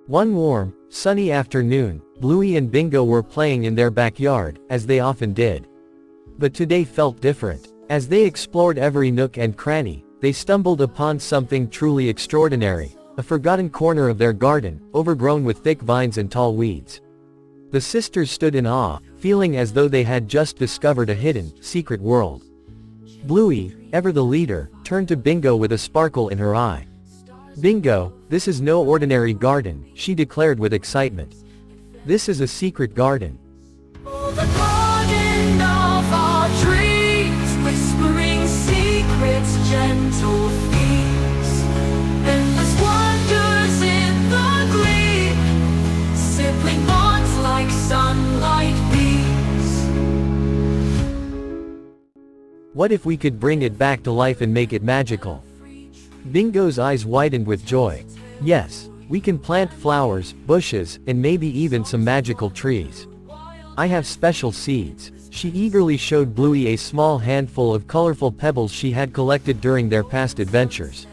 One warm, sunny afternoon, Bluey and Bingo were playing in their backyard, as they often did. But today felt different. As they explored every nook and cranny, they stumbled upon something truly extraordinary, a forgotten corner of their garden, overgrown with thick vines and tall weeds. The sisters stood in awe, feeling as though they had just discovered a hidden, secret world. Bluey, ever the leader, turned to Bingo with a sparkle in her eye. "Bingo, this is no ordinary garden," she declared with excitement. "This is a secret garden. Oh, the garden of our dreams, whispering secrets, gentle themes, endless wonders in the gleam, sibling bonds like sunlight beams." What if we could bring it back to life and make it magical? Bingo's eyes widened with joy. "Yes, we can plant flowers, bushes, and maybe even some magical trees. I have special seeds." She eagerly showed Bluey a small handful of colorful pebbles she had collected during their past adventures.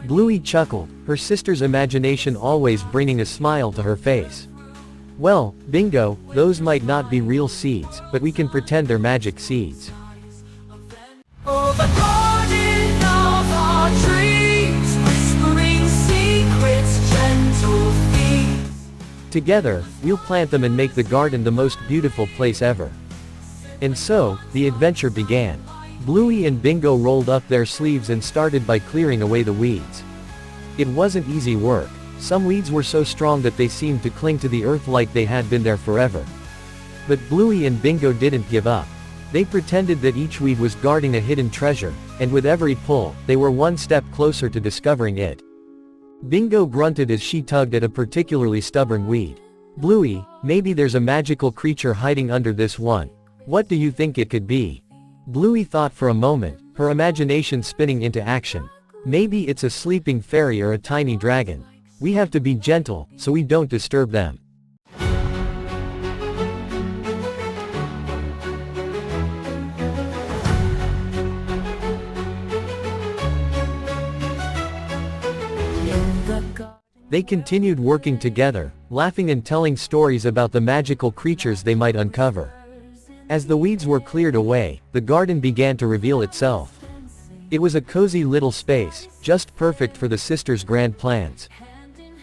Bluey chuckled, her sister's imagination always bringing a smile to her face. "Well, Bingo, those might not be real seeds, but we can pretend they're magic seeds." Oh, the garden of our dreams, whispering secrets, gentle themes. Together, we'll plant them and make the garden the most beautiful place ever. And so, the adventure began. Bluey and Bingo rolled up their sleeves and started by clearing away the weeds. It wasn't easy work. Some weeds were so strong that they seemed to cling to the earth like they had been there forever. But Bluey and Bingo didn't give up. They pretended that each weed was guarding a hidden treasure, and with every pull, they were one step closer to discovering it. Bingo grunted as she tugged at a particularly stubborn weed. "Bluey, maybe there's a magical creature hiding under this one. What do you think it could be?" Bluey thought for a moment, her imagination spinning into action. "Maybe it's a sleeping fairy or a tiny dragon. We have to be gentle, so we don't disturb them." They continued working together, laughing and telling stories about the magical creatures they might uncover. As the weeds were cleared away, the garden began to reveal itself. It was a cozy little space, just perfect for the sisters' grand plans.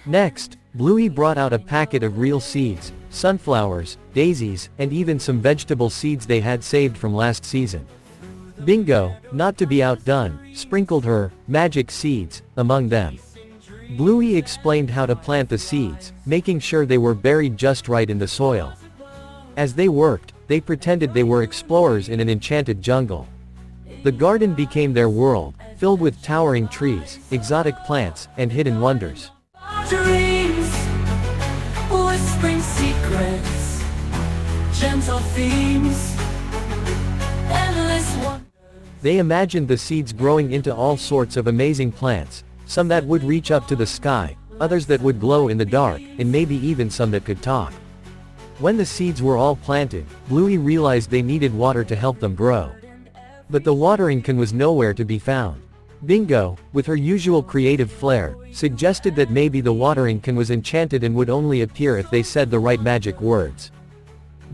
Next, Bluey brought out a packet of real seeds, sunflowers, daisies, and even some vegetable seeds they had saved from last season. Bingo, not to be outdone, sprinkled her magic seeds among them. Bluey explained how to plant the seeds, making sure they were buried just right in the soil. As they worked, they pretended they were explorers in an enchanted jungle. The garden became their world, filled with towering trees, exotic plants, and hidden wonders. Dreams, whispering secrets, gentle themes, endless wonders. They imagined the seeds growing into all sorts of amazing plants, some that would reach up to the sky, others that would glow in the dark, and maybe even some that could talk. When the seeds were all planted, Bluey realized they needed water to help them grow. But the watering can was nowhere to be found. Bingo, with her usual creative flair, suggested that maybe the watering can was enchanted and would only appear if they said the right magic words.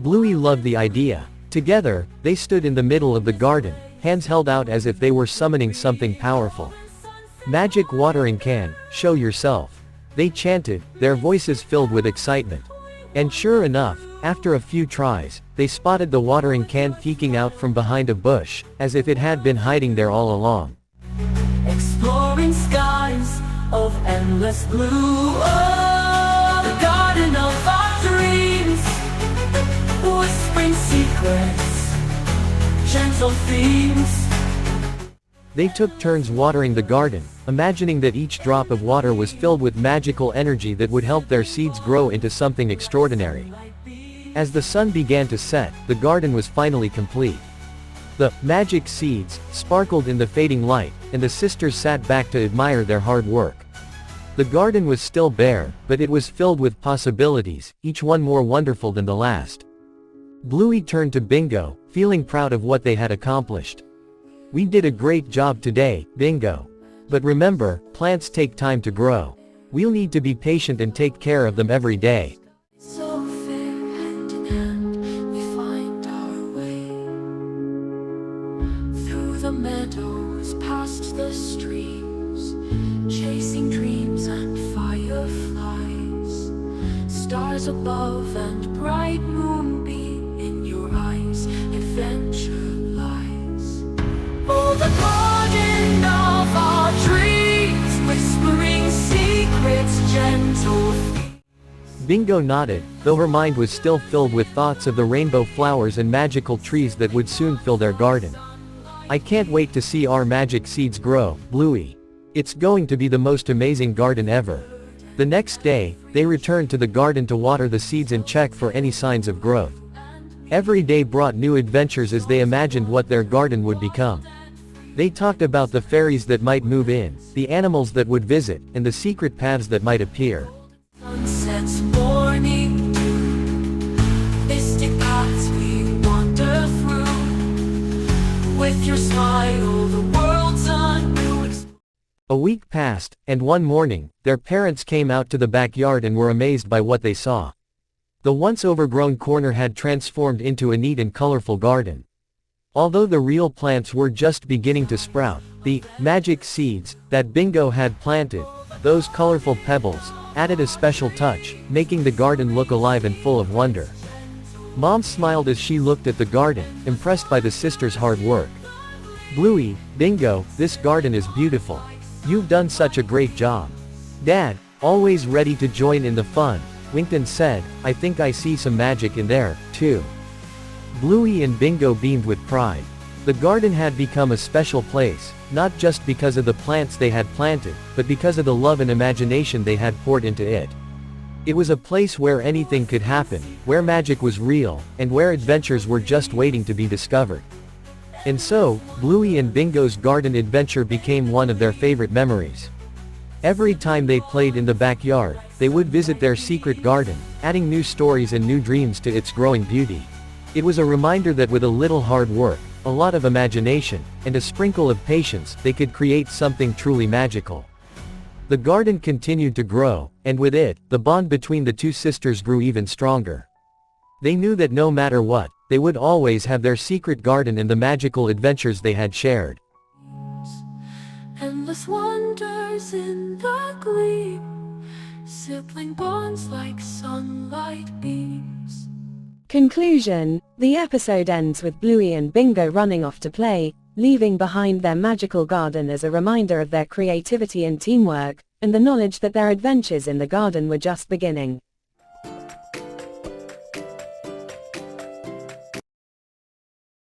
Bluey loved the idea. Together, they stood in the middle of the garden, hands held out as if they were summoning something powerful. "Magic watering can, show yourself," they chanted, their voices filled with excitement. And sure enough, after a few tries, they spotted the watering can peeking out from behind a bush, as if it had been hiding there all along. Exploring skies of endless blue, oh, the garden of our dreams, whispering secrets, gentle themes. They took turns watering the garden, imagining that each drop of water was filled with magical energy that would help their seeds grow into something extraordinary. As the sun began to set, the garden was finally complete. The magic seeds sparkled in the fading light, and the sisters sat back to admire their hard work. The garden was still bare, but it was filled with possibilities, each one more wonderful than the last. Bluey turned to Bingo, feeling proud of what they had accomplished. "We did a great job today, Bingo. But remember, plants take time to grow. We'll need to be patient and take care of them every day. So fair, hand in hand, we find our way through the meadows, past the streams, chasing dreams and fireflies, stars above and bright moonbeam in your eyes. Adventure lies. Oh, the garden of our dreams, whispering secrets, gentle. Bingo nodded, though her mind was still filled with thoughts of the rainbow flowers and magical trees that would soon fill their garden. I can't wait to see our magic seeds grow, Bluey. It's going to be the most amazing garden ever. The next day, they returned to the garden to water the seeds and check for any signs of growth. Every day brought new adventures as they imagined what their garden would become. They talked about the fairies that might move in, the animals that would visit, and the secret paths that might appear. Sunsets, morning dew, mystic paths we wander through. With your smile, the world's a new experience. A week passed, and one morning, their parents came out to the backyard and were amazed by what they saw. The once overgrown corner had transformed into a neat and colorful garden. Although the real plants were just beginning to sprout, the magic seeds that Bingo had planted, those colorful pebbles, added a special touch, making the garden look alive and full of wonder. Mom smiled as she looked at the garden, impressed by the sisters' hard work. Bluey, Bingo, this garden is beautiful. You've done such a great job. Dad, always ready to join in the fun, winked and said, I think I see some magic in there, too. Bluey and Bingo beamed with pride. The garden had become a special place, not just because of the plants they had planted, but because of the love and imagination they had poured into it. It was a place where anything could happen, where magic was real, and where adventures were just waiting to be discovered. And so, Bluey and Bingo's garden adventure became one of their favorite memories. Every time they played in the backyard, they would visit their secret garden, adding new stories and new dreams to its growing beauty. It was a reminder that with a little hard work, a lot of imagination, and a sprinkle of patience, they could create something truly magical. The garden continued to grow, and with it, the bond between the two sisters grew even stronger. They knew that no matter what, they would always have their secret garden and the magical adventures they had shared. Endless wonders in the gleam, sibling bonds like sunlight beams. Conclusion. The episode ends with Bluey and Bingo running off to play, leaving behind their magical garden as a reminder of their creativity and teamwork, and the knowledge that their adventures in the garden were just beginning.